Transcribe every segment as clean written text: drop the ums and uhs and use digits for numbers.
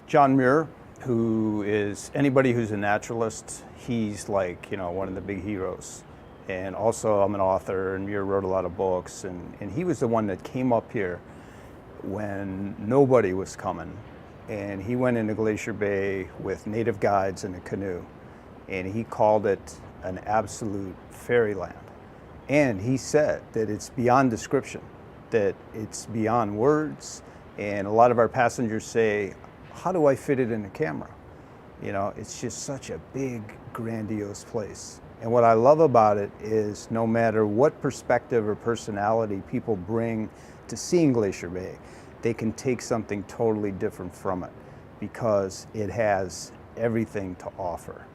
John Muir, who is, anybody who's a naturalist, he's like, one of the big heroes. And also I'm an author, and Muir wrote a lot of books, and he was the one that came up here when nobody was coming. And he went into Glacier Bay with native guides in a canoe, and he called it an absolute fairyland. And he said that it's beyond description, that it's beyond words. And a lot of our passengers say, how do I fit it in a camera? It's just such a big, grandiose place. And what I love about it is no matter what perspective or personality people bring to seeing Glacier Bay, they can take something totally different from it because it has everything to offer.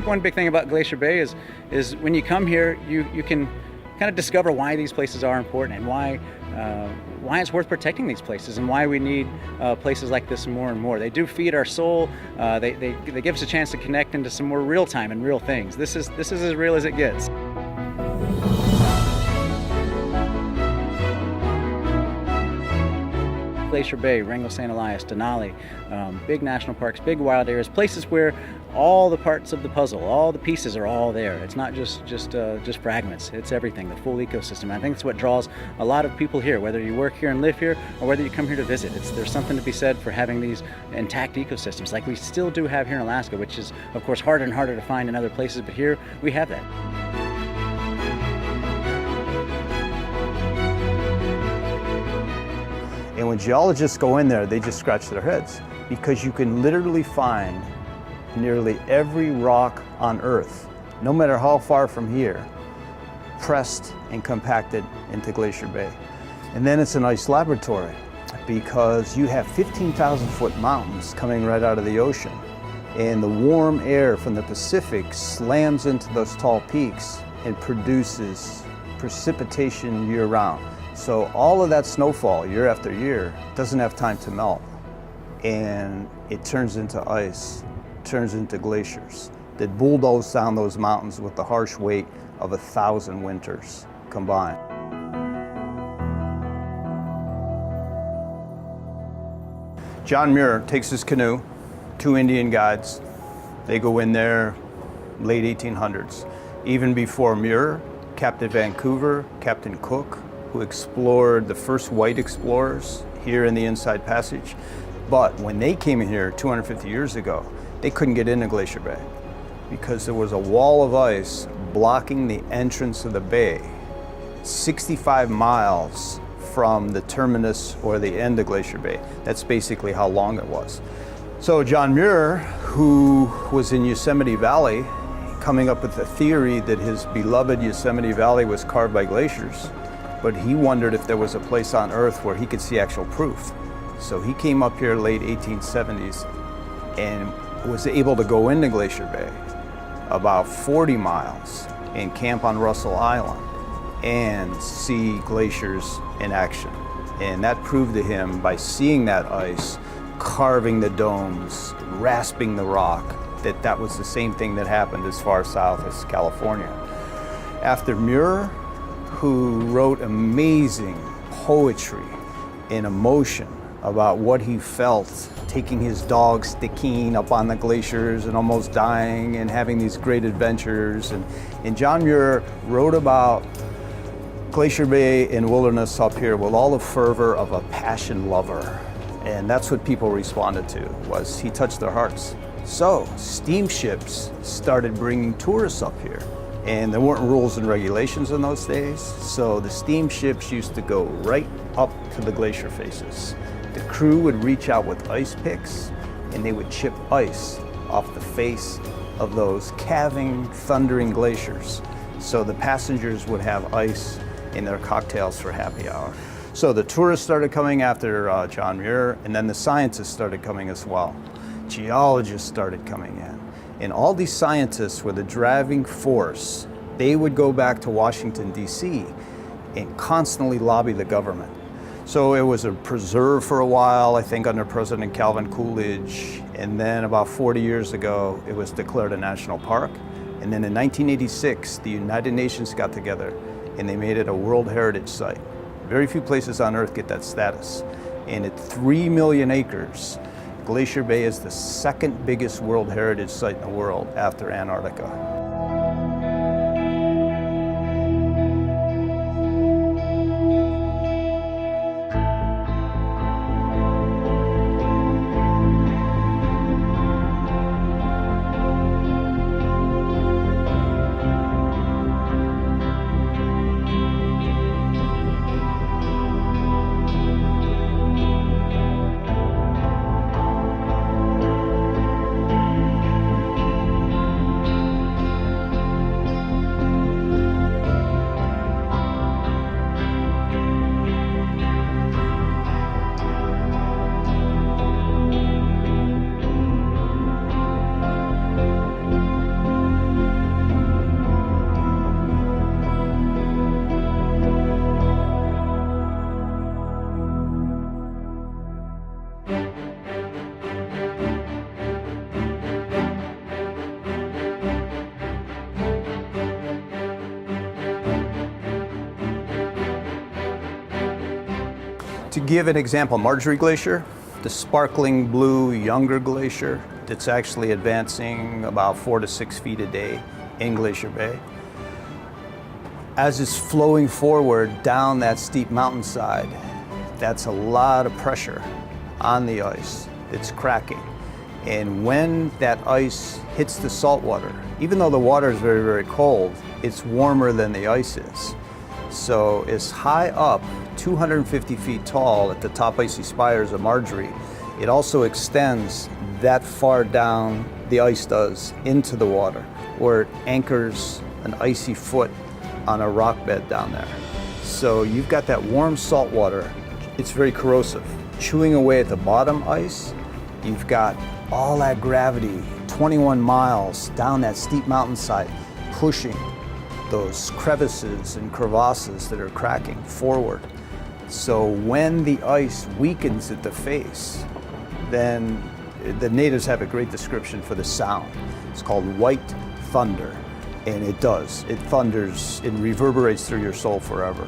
One big thing about Glacier Bay is when you come here, you can kind of discover why these places are important and why it's worth protecting these places and why we need places like this more and more. They do feed our soul. They give us a chance to connect into some more real time and real things. This is as real as it gets. Glacier Bay, Wrangell St. Elias, Denali, big national parks, big wild areas, places where all the parts of the puzzle, all the pieces are all there. It's not just fragments, it's everything, the full ecosystem. And I think it's what draws a lot of people here, whether you work here and live here or whether you come here to visit. There's something to be said for having these intact ecosystems like we still do have here in Alaska, which is of course harder and harder to find in other places, but here we have that. And when geologists go in there, they just scratch their heads because you can literally find nearly every rock on Earth, no matter how far from here, pressed and compacted into Glacier Bay. And then it's an ice laboratory because you have 15,000 foot mountains coming right out of the ocean. And the warm air from the Pacific slams into those tall peaks and produces precipitation year round. So all of that snowfall year after year doesn't have time to melt, and it turns into ice, turns into glaciers that bulldoze down those mountains with the harsh weight of 1,000 winters combined. John Muir takes his canoe, 2 Indian guides. They go in there late 1800s. Even before Muir, Captain Vancouver, Captain Cook, who explored the first white explorers here in the Inside Passage. But when they came in here 250 years ago, they couldn't get into Glacier Bay because there was a wall of ice blocking the entrance of the bay 65 miles from the terminus or the end of Glacier Bay. That's basically how long it was. So John Muir, who was in Yosemite Valley, coming up with a theory that his beloved Yosemite Valley was carved by glaciers, but he wondered if there was a place on Earth where he could see actual proof. So he came up here late 1870s and was able to go into Glacier Bay about 40 miles and camp on Russell Island and see glaciers in action. And that proved to him by seeing that ice, carving the domes, rasping the rock, that was the same thing that happened as far south as California. After Muir, who wrote amazing poetry and emotion about what he felt taking his dog Stickeen up on the glaciers and almost dying and having these great adventures. And John Muir wrote about Glacier Bay and wilderness up here with all the fervor of a passion lover. And that's what people responded to, was he touched their hearts. So steamships started bringing tourists up here. And there weren't rules and regulations in those days, so the steamships used to go right up to the glacier faces. The crew would reach out with ice picks, and they would chip ice off the face of those calving, thundering glaciers. So the passengers would have ice in their cocktails for happy hour. So the tourists started coming after John Muir, and then the scientists started coming as well. Geologists started coming in. And all these scientists were the driving force they would go back to Washington, D.C. and constantly lobby the government. So it was a preserve for a while, I think under President Calvin Coolidge, and then about 40 years ago, it was declared a national park. And then in 1986, the United Nations got together and they made it a World Heritage Site. Very few places on Earth get that status. And at 3 million acres, Glacier Bay is the second biggest World Heritage Site in the world after Antarctica. To give an example, Marjorie Glacier, the sparkling blue younger glacier that's actually advancing about 4 to 6 feet a day in Glacier Bay. As it's flowing forward down that steep mountainside, that's a lot of pressure on the ice. It's cracking. And when that ice hits the salt water, even though the water is very, very cold, it's warmer than the ice is. So it's high up, 250 feet tall at the top icy spires of Marjorie. It also extends that far down, the ice does, into the water, where it anchors an icy foot on a rock bed down there. So you've got that warm salt water. It's very corrosive. Chewing away at the bottom ice, you've got all that gravity, 21 miles down that steep mountainside, pushing those crevices and crevasses that are cracking forward. So when the ice weakens at the face, then the natives have a great description for the sound. It's called white thunder, and it does. It thunders, it reverberates through your soul forever.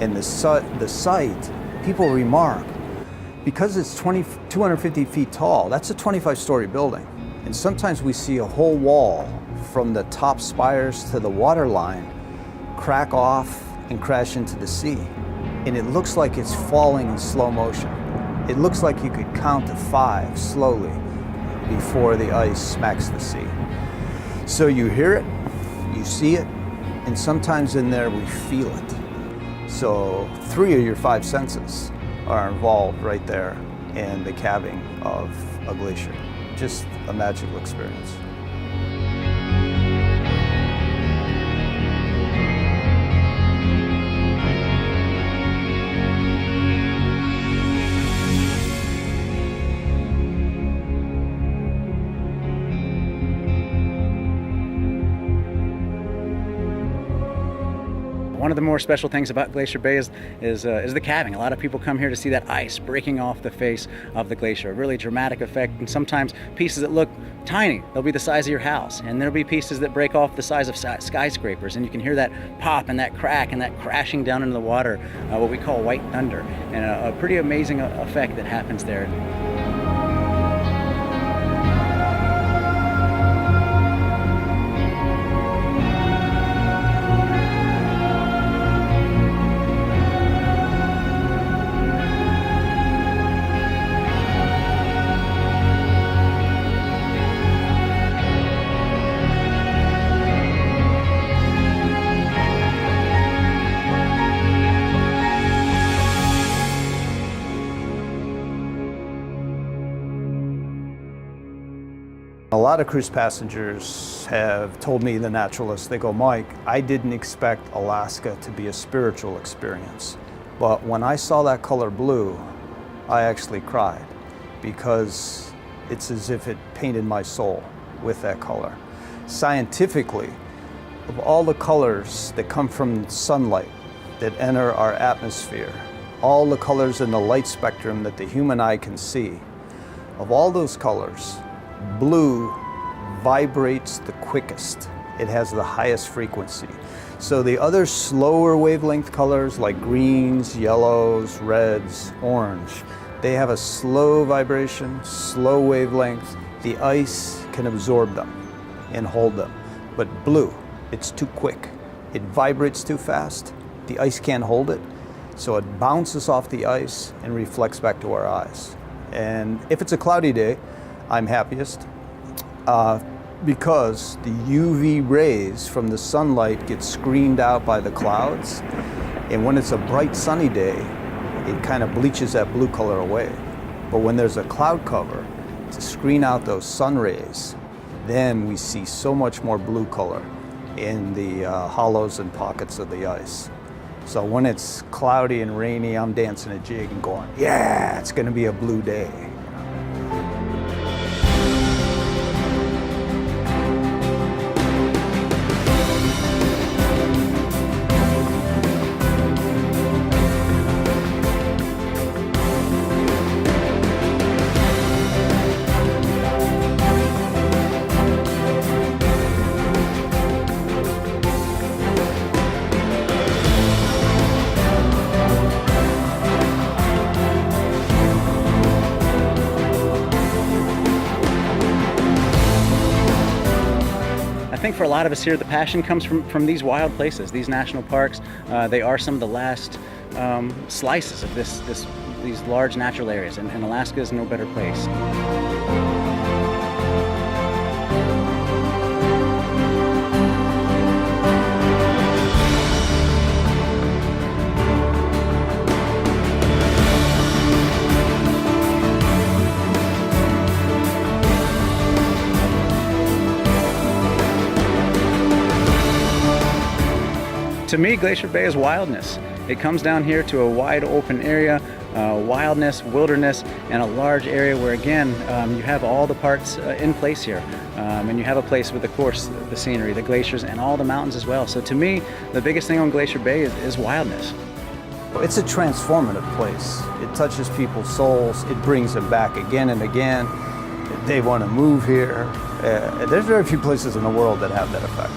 And the site, people remark, because it's 250 feet tall, that's a 25-story building. And sometimes we see a whole wall from the top spires to the water line crack off and crash into the sea. And it looks like it's falling in slow motion. It looks like you could count to 5 slowly before the ice smacks the sea. So you hear it, you see it, and sometimes in there we feel it. So 3 of your 5 senses are involved right there in the calving of a glacier. Just a magical experience. One of the more special things about Glacier Bay is the calving. A lot of people come here to see that ice breaking off the face of the glacier. A really dramatic effect, and sometimes pieces that look tiny, they'll be the size of your house, and there'll be pieces that break off the size of skyscrapers, and you can hear that pop and that crack and that crashing down into the water, what we call white thunder, and a pretty amazing effect that happens there. A lot of cruise passengers have told me, the naturalists, they go, Mike, I didn't expect Alaska to be a spiritual experience. But when I saw that color blue, I actually cried, because it's as if it painted my soul with that color. Scientifically, of all the colors that come from sunlight that enter our atmosphere, all the colors in the light spectrum that the human eye can see, of all those colors, blue vibrates the quickest. It has the highest frequency. So the other slower wavelength colors like greens, yellows, reds, orange, they have a slow vibration, slow wavelength. The ice can absorb them and hold them. But blue, it's too quick. It vibrates too fast. The ice can't hold it. So it bounces off the ice and reflects back to our eyes. And if it's a cloudy day, I'm happiest because the UV rays from the sunlight get screened out by the clouds, and when it's a bright sunny day, it kind of bleaches that blue color away. But when there's a cloud cover to screen out those sun rays, then we see so much more blue color in the hollows and pockets of the ice. So when it's cloudy and rainy, I'm dancing a jig and going, yeah, it's gonna be a blue day. I think for a lot of us here, the passion comes from these wild places, these national parks. They are some of the last slices of these large natural areas, and Alaska is no better place. To me, Glacier Bay is wildness. It comes down here to a wide open area, wildness, wilderness, and a large area where, again, you have all the parts in place here. And you have a place with, of course, the scenery, the glaciers, and all the mountains as well. So to me, the biggest thing on Glacier Bay is wildness. It's a transformative place. It touches people's souls. It brings them back again and again. They want to move here. There's very few places in the world that have that effect.